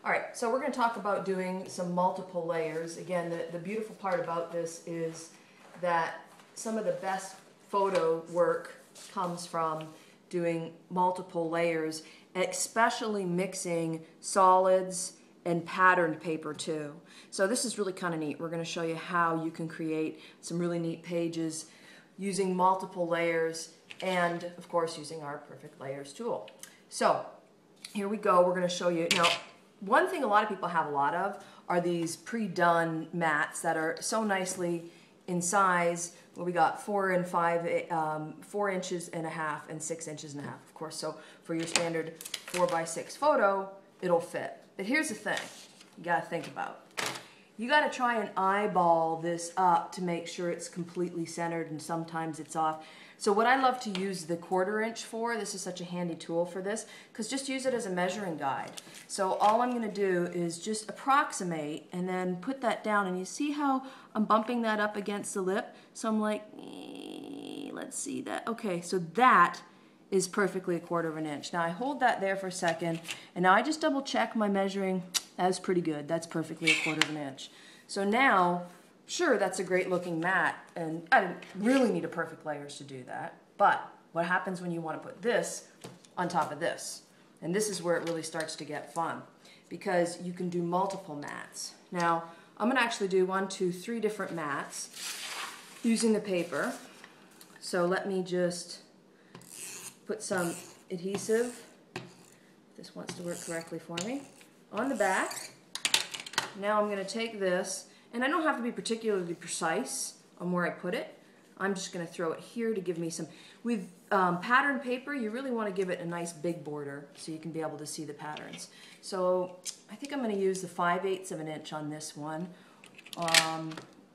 All right, so we're going to talk about doing some multiple layers. Again, the beautiful part about this is that some of the best photo work comes from doing multiple layers, especially mixing solids and patterned paper too. So this is really kind of neat. We're going to show you how you can create some really neat pages using multiple layers and, of course, using our Perfect Layers tool. So here we go. We're going to show you. Now, one thing a lot of people have a lot of are these pre-done mats that are so nicely in size. Well, we got 4 and 4 inches and a half and 6 inches and a half, of course. So for your standard 4x6 photo, it'll fit. But here's the thing you got to think about. You got to try and eyeball this up to make sure it's completely centered, and sometimes it's off. So what I love to use the 1/4 inch for, this is such a handy tool for this, because just use it as a measuring guide. So all I'm going to do is just approximate and then put that down, and you see how I'm bumping that up against the lip? So I'm like, let's see that. Okay, so that is perfectly 1/4 inch. Now I hold that there for a second, and now I just double check my measuring. That's pretty good. That's perfectly 1/4 inch. So now, sure, that's a great looking mat, and I didn't really need a Perfect Layers to do that, but what happens when you want to put this on top of this? And this is where it really starts to get fun, because you can do multiple mats. Now, I'm going to actually do 1, 2, 3 different mats using the paper. So let me just put some adhesive, if this wants to work correctly for me, on the back. Now I'm going to take this, and I don't have to be particularly precise on where I put it. I'm just going to throw it here to give me some. With patterned paper, you really want to give it a nice big border so you can be able to see the patterns. So I think I'm going to use the 5/8 of an inch on this one,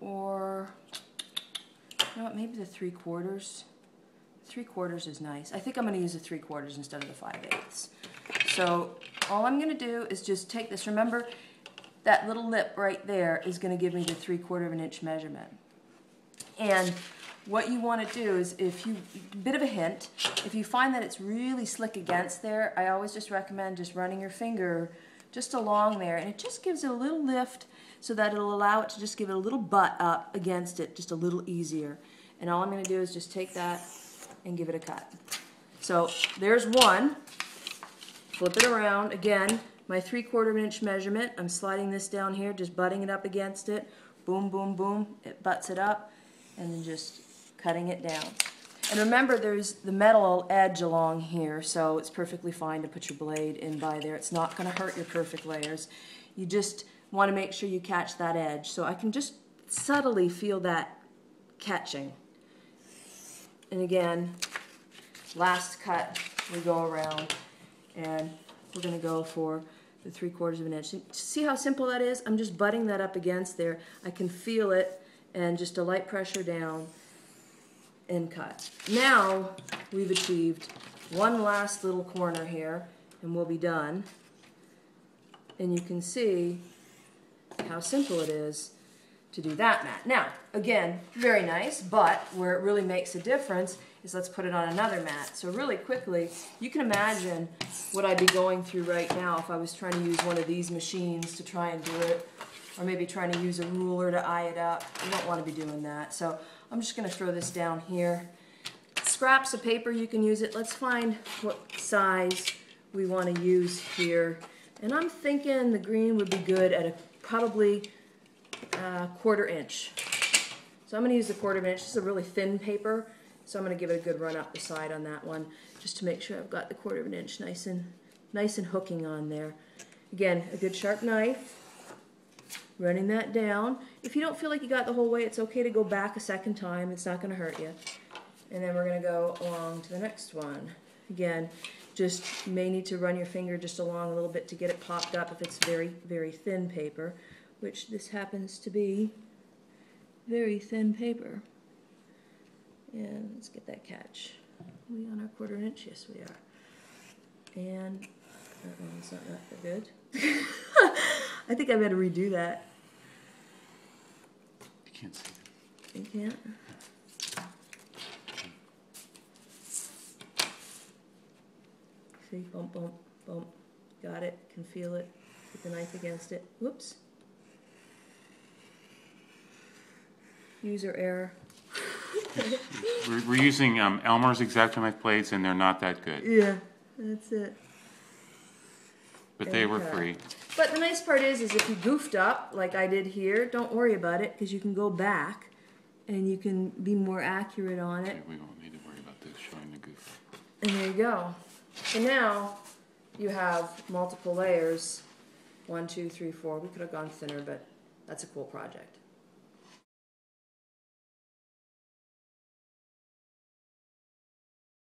or you know what, maybe the 3/4. 3/4 is nice. I think I'm going to use the 3/4 instead of the 5/8. So all I'm going to do is just take this. Remember, that little lip right there is going to give me the 3/4 inch measurement. And what you want to do is, bit of a hint, if you find that it's really slick against there, I always just recommend just running your finger just along there, and it just gives it a little lift so that it'll allow it to just give it a little butt up against it just a little easier. And all I'm going to do is just take that and give it a cut. So there's one. Flip it around. Again, my 3/4 inch measurement. I'm sliding this down here, just butting it up against it. Boom, boom, boom. It butts it up, and then just cutting it down. And remember, there's the metal edge along here, so it's perfectly fine to put your blade in by there. It's not going to hurt your Perfect Layers. You just want to make sure you catch that edge. So I can just subtly feel that catching. And again, last cut, we go around, and we're going to go for the 3/4 of an inch. See how simple that is? I'm just butting that up against there. I can feel it, and just a light pressure down and cut. Now we've achieved one last little corner here, and we'll be done. And you can see how simple it is to do that mat. Now, again, very nice, but where it really makes a difference is let's put it on another mat. So really quickly, you can imagine what I'd be going through right now if I was trying to use one of these machines to try and do it, or maybe trying to use a ruler to eye it up. You don't want to be doing that. So I'm just going to throw this down here. Scraps of paper, you can use it. Let's find what size we want to use here. And I'm thinking the green would be good at probably 1/4 inch. So I'm going to use the 1/4 inch. This is a really thin paper, so I'm going to give it a good run up the side on that one, just to make sure I've got the 1/4 inch nice and hooking on there. Again, a good sharp knife, running that down. If you don't feel like you got the whole way, it's okay to go back a second time. It's not going to hurt you. And then we're going to go along to the next one. Again, just may need to run your finger just along a little bit to get it popped up if it's very, very thin paper, which this happens to be very thin paper. And let's get that catch. Are we on our 1/4 inch? Yes, we are. And it's not that good. I think I better redo that. You can't see it. You can't? See, bump, bump, bump. Got it, can feel it. Put the knife against it. Whoops. User error. We're using Elmer's X-Acto knife blades, and they're not that good. Yeah, that's it. But they were free. But the nice part is if you goofed up, like I did here, don't worry about it, because you can go back, and you can be more accurate on it. Okay, we won't need to worry about this showing the goof. And there you go. So now you have multiple layers. 1, 2, 3, 4. We could have gone thinner, but that's a cool project.